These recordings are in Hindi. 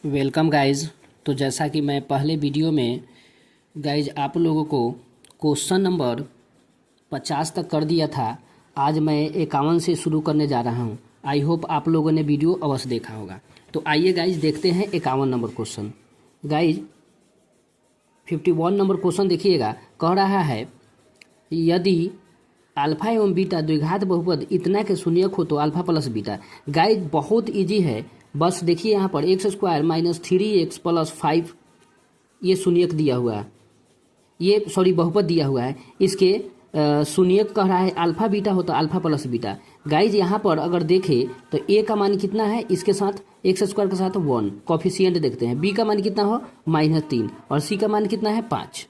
Welcome guys. तो जैसा कि मैं पहले वीडियो में गाइज आप लोगों को क्वेश्चन नंबर 50 तक कर दिया था। आज मैं 51 से शुरू करने जा रहा हूं। आई होप आप लोगों ने वीडियो अवश्य देखा होगा। तो आइए गाइज देखते हैं 51 number question. Guys 51 number question देखिएगा, कह रहा है यदि अल्फा एवं बीटा द्विघात बहुपद इतना के शून्यक हो तो अल्फा प्लस बीटा। गाइज बहुत इजी है, बस देखिए यहाँ पर x square minus 3x plus 5 ये शून्यक दिया हुआ है, ये बहुपद दिया हुआ है। इसके शून्यक कह रहा है अल्फा बीटा हो तो अल्फा प्लस बीटा। गाइज यहाँ पर अगर देखें तो ए का मान कितना है, इसके साथ एक्स स्क्वायर के साथ 1 कॉफिशिएंट देखते हैं। बी का मान कितना हो -3 और सी का मान कितना है 5।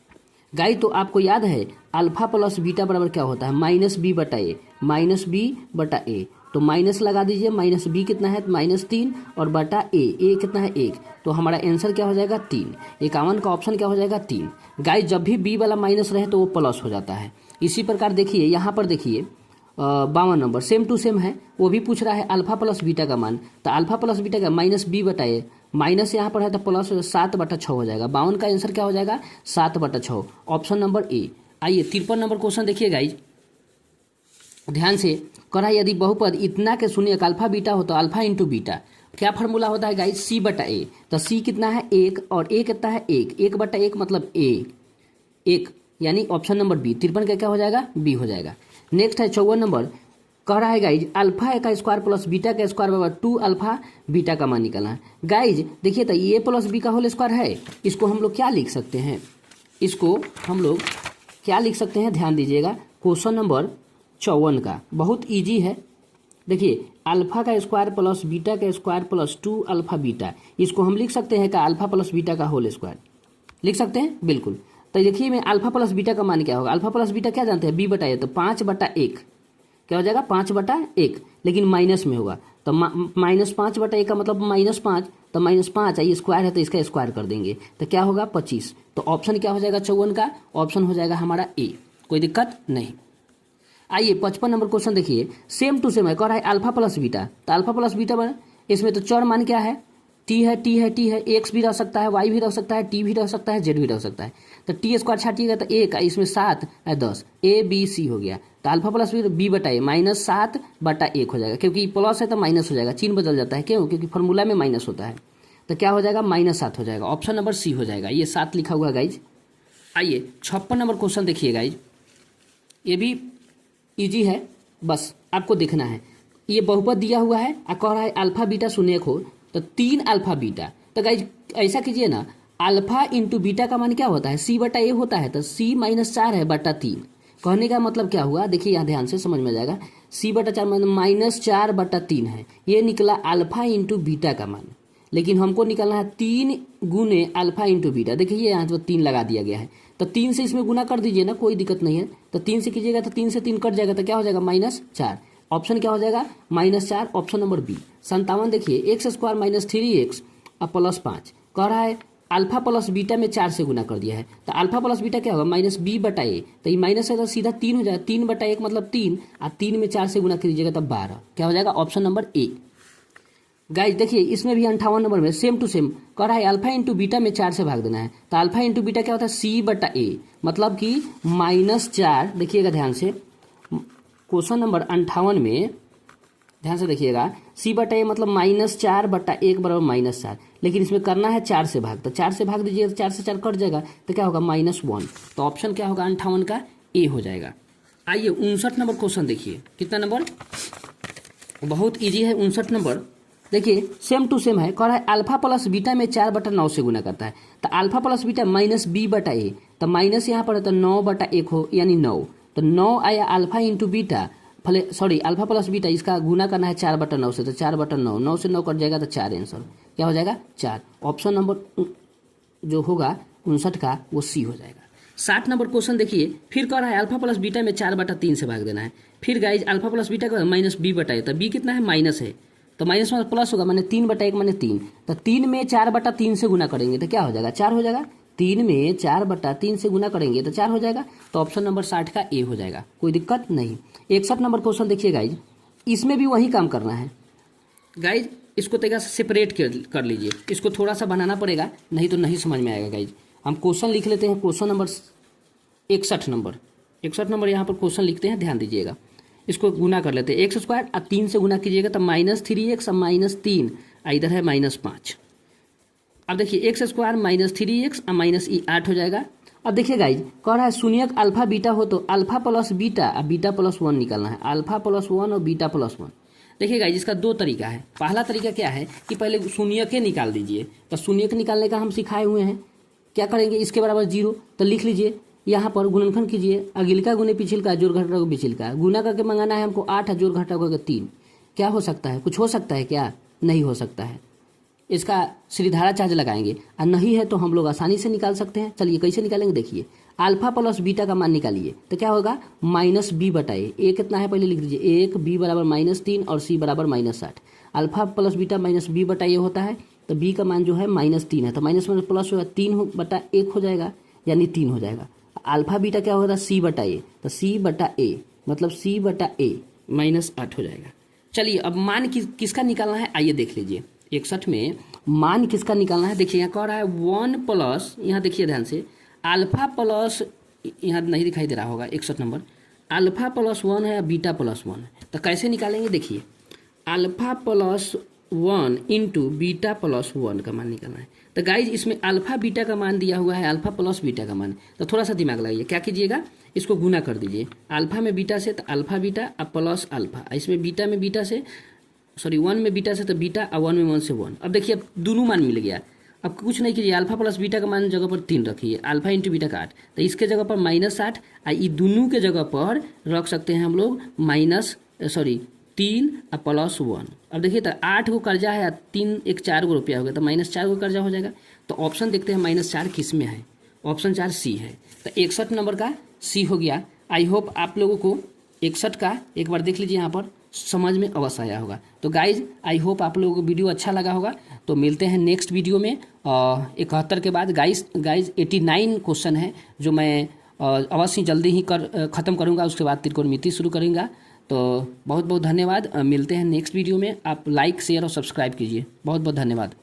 गाइज तो आपको याद है अल्फा प्लस बीटा बराबर क्या होता है, -b/a। तो माइनस लगा दीजिए, -b कितना है -3 और बटा ए कितना है 1। तो हमारा आंसर क्या हो जाएगा 3। 51 का ऑप्शन क्या हो जाएगा 3। गाइज जब भी बी वाला माइनस रहे तो वो प्लस हो जाता है। इसी प्रकार देखिए यहाँ पर देखिए 52 नंबर सेम टू सेम है, वो भी पूछ रहा है अल्फा प्लस बीटा का मान। तो अल्फा प्लस बीटा का -b/a, माइनस यहाँ पर है तो प्लस 7/6 हो जाएगा। 52 का आंसर क्या हो जाएगा 7/6, ऑप्शन नंबर ए। आइए 53 नंबर क्वेश्चन देखिए गाइज ध्यान से। कह रहा है यदि बहुपद इतना के शून्यक अल्फा बीटा हो तो अल्फा इंटू बीटा। क्या फार्मूला होता है गाइज c/a। तो c कितना है 1 और a कितना है 1, 1/1 मतलब a 1, यानी ऑप्शन नंबर बी। 53 का क्या हो जाएगा बी हो जाएगा। नेक्स्ट है 54 नंबर, कह रहा है गाइज अल्फा का स्क्वायर प्लस बीटा का स्क्वायर बराबर 2 अल्फा बीटा का मान निकालना है। गाइज देखिए तो ए प्लस बी का होल स्क्वायर है, इसको हम लोग क्या लिख सकते हैं, इसको हम लोग क्या लिख सकते हैं, ध्यान दीजिएगा। क्वेश्चन नंबर 54 का बहुत इजी है। देखिए अल्फा का स्क्वायर प्लस बीटा का स्क्वायर प्लस 2 अल्फा बीटा, इसको हम लिख सकते हैं का अल्फा प्लस बीटा का होल स्क्वायर लिख सकते हैं, बिल्कुल। तो देखिए मैं अल्फा प्लस बीटा का मान क्या होगा, अल्फा प्लस बीटा क्या जानते हैं b/a, तो 5/1 क्या हो जाएगा 5/1, लेकिन माइनस में होगा तो -5/1 का मतलब -5, तो -5 ये स्क्वायर है तो इसका स्क्वायर कर देंगे तो क्या होगा 25। तो ऑप्शन क्या हो जाएगा 54 का ऑप्शन हो जाएगा हमारा ए, कोई दिक्कत नहीं। आइए 55 नंबर क्वेश्चन देखिए, सेम टू सेम है, कह रहा है अल्फा प्लस बीटा। तो अल्फा प्लस बीटा में इसमें तो चर मान क्या है, टी है, एक्स भी रह सकता है, वाई भी रह सकता है, टी भी रह सकता है, जेड भी रह सकता है। तो टी स्क्वायर छाटिएगा तो 1 इसमें 7 है 10, ए बी सी हो गया। तो अल्फा प्लस b/a -7/1 हो जाएगा, क्योंकि प्लस है तो माइनस हो जाएगा, चिन्ह बदल जाता है, क्यों, क्योंकि फॉर्मूला में माइनस होता है। तो क्या हो जाएगा -7 हो जाएगा, ऑप्शन नंबर सी हो जाएगा। ये 7 लिखा हुआ गाइज। आइए 56 नंबर क्वेश्चन देखिए गाइज, ये भी इजी है, बस आपको देखना है। ये बहुपद दिया हुआ है और कह रहा है अल्फा बीटा शून्यक हो तो 3 अल्फा बीटा। तो गाइज ऐसा कीजिए ना, अल्फा इंटू बीटा का मान क्या होता है c/a होता है, तो c -4 है बटा 3। कहने का मतलब क्या हुआ, देखिए यहाँ ध्यान से समझ में आ जाएगा। c/4 मतलब -4/3 है, ये निकला अल्फा इंटू बीटा का मान। लेकिन हमको निकालना है 3 गुने अल्फा इंटू बीटा। देखिए यहाँ तो 3 लगा दिया गया है, तो 3 से इसमें गुना कर दीजिए ना, कोई दिक्कत नहीं है। तो 3 से कीजिएगा तो 3 से 3 कट जाएगा, तो क्या हो जाएगा -4। ऑप्शन क्या हो जाएगा -4, ऑप्शन नंबर बी। 57 देखिए एक्स स्क्वायर -3x और प्लस 5, कह रहा है अल्फा प्लस बीटा में 4 से गुना कर दिया है। तो अल्फा प्लस बीटा क्या होगा -b/a, तो ये माइनस है तो सीधा 3 हो जाएगा, 3/1 मतलब 3 और 3 में 4 से गुना कीजिएगा तब 12, क्या हो जाएगा ऑप्शन नंबर ए। गाइज देखिए इसमें भी 58 नंबर में सेम टू सेम कह रहा है अल्फा इंटू बीटा में 4 से भाग देना है। तो अल्फा इंटू बीटा क्या होता है c/a, मतलब कि -4। देखिएगा ध्यान से क्वेश्चन नंबर 58 में ध्यान से देखिएगा, c/a मतलब -4/1 बराबर -4, लेकिन इसमें करना है 4 से भाग। तो 4 से भाग दीजिए तो 4 से 4 कट जाएगा, तो क्या होगा -1। तो ऑप्शन क्या होगा 58 का ए हो जाएगा। आइए 59 नंबर क्वेश्चन देखिए, कितना नंबर, बहुत ईजी है 59 नंबर। देखिए सेम टू सेम है, कह रहा है अल्फा प्लस बीटा में 4/9 से गुना करता है। तो अल्फा प्लस बीटा -b/a, तो माइनस यहाँ पर है तो 9/1 हो यानी 9। तो 9 आया alpha into beta, alpha plus beta, इसका गुना करना है 4/9 से, तो 4/9, 9 से 9 कट जाएगा तो 4 आंसर क्या हो जाएगा 4। ऑप्शन नंबर जो होगा 59 का वो सी हो जाएगा। 60 नंबर क्वेश्चन देखिए, फिर कह रहा है अल्फा प्लस बीटा में 4/3 से भाग देना है। फिर गाइज अल्फा प्लस बीटा का -b/a, तो b कितना है माइनस है, तो माइनस में प्लस होगा, मैंने 3/1 मैंने 3, तो 3 में 4/3 से गुना करेंगे तो क्या हो जाएगा 4 हो जाएगा। 3 में 4/3 से गुना करेंगे तो 4 हो जाएगा। तो ऑप्शन नंबर 60 का ए हो जाएगा, कोई दिक्कत नहीं। 61 नंबर क्वेश्चन देखिए गाइज, इसमें भी वही काम करना है। गाइज इसको तरीका से सेपरेट कर लीजिए, इसको थोड़ा सा बनाना पड़ेगा, नहीं तो नहीं समझ में आएगा गाइज। हम क्वेश्चन लिख लेते हैं, क्वेश्चन नंबर 61 नंबर यहाँ पर क्वेश्चन लिखते हैं, ध्यान दीजिएगा। इसको गुना कर लेते हैं, एक्स स्क्वायर और 3 से गुना कीजिएगा तो -3x और -3 इधर है -5। अब देखिए एक्स स्क्वायर -3x और -8 हो जाएगा। अब देखिए गाइज कह रहा है शून्यक अल्फा बीटा हो तो अल्फा प्लस बीटा और बीटा प्लस 1 निकालना है, अल्फा प्लस 1 और बीटा प्लस 1। देखिए गाइज इसका दो तरीका है। पहला तरीका क्या है कि पहले शून्यके निकाल दीजिए, तो शून्यक निकालने का हम सिखाए हुए हैं। क्या करेंगे, इसके बराबर 0 तो लिख लीजिए, यहाँ पर गुणनखंड कीजिए, अगिलका गुने पिछिलका जोड़ घटा को पिछिलका, गुना करके मंगाना है हमको 8 जोड़ घटा करके 3। क्या हो सकता है, कुछ हो सकता है क्या, नहीं हो सकता है। इसका श्रीधारा चार्ज लगाएंगे और नहीं है तो हम लोग आसानी से निकाल सकते हैं। चलिए कैसे निकालेंगे, देखिए अल्फा प्लस बीटा का मान निकालिए तो क्या होगा -b/a। ए कितना है पहले लिख दीजिए, 1 b बराबर -3 और c बराबर -8। अल्फा प्लस बीटा -b/a होता है, तो b का मान जो है -3 है, तो माइनस में प्लस होगा 3/1 हो जाएगा, यानी 3 हो जाएगा। अल्फा बीटा क्या होगा c/a, तो c/a मतलब c/a -8 हो जाएगा। चलिए अब मान किसका निकालना है, आइए देख लीजिए। 61 में मान किसका निकालना है, देखिए यहाँ कह रहा है 1 प्लस, यहाँ देखिए ध्यान से, अल्फा प्लस, यहाँ नहीं दिखाई दे रहा होगा 61 नंबर, अल्फा प्लस 1 है या बीटा प्लस 1 है। तो कैसे निकालेंगे, देखिए alpha plus 1 into beta plus 1 का मान निकालना है। तो गाइज इसमें अल्फा बीटा का मान दिया हुआ है, अल्फा प्लस बीटा का मान, तो थोड़ा सा दिमाग लगाइए। क्या कीजिएगा, इसको गुना कर दीजिए, अल्फा में बीटा से तो अल्फा बीटा और प्लस अल्फा, इसमें बीटा में बीटा से, सॉरी 1 में बीटा से तो बीटा और 1 में 1 से 1। अब देखिए अब दोनों मान मिल गया। अब कुछ नहीं कीजिए, अल्फा प्लस बीटा का मान जगह पर 3 रखिए, अल्फा इंटू बीटा का 8, तो इसके जगह पर -8 और ये दोनों के जगह पर रख सकते हैं हम लोग 3 और प्लस 1। अब देखिए तो 8 को कर्जा है, 3 एक 4 गो रुपया हो गया, तो -4 को कर्जा हो जाएगा। तो ऑप्शन देखते हैं -4 किस में है, ऑप्शन 4 सी है। तो 61 नंबर का सी हो गया। आई होप आप लोगों को 61 का एक बार देख लीजिए, यहाँ पर समझ में अवश्य आया होगा। तो गाइज आई होप आप लोगों को वीडियो अच्छा लगा होगा। तो मिलते हैं नेक्स्ट वीडियो में 71 के बाद। गाइज 89 क्वेश्चन है जो मैं अवश्य जल्दी ही ख़त्म करूँगा, उसके बाद त्रिकोणमिति शुरू करूँगा। तो बहुत बहुत धन्यवाद, मिलते हैं नेक्स्ट वीडियो में। आप लाइक शेयर और सब्सक्राइब कीजिए। बहुत बहुत धन्यवाद।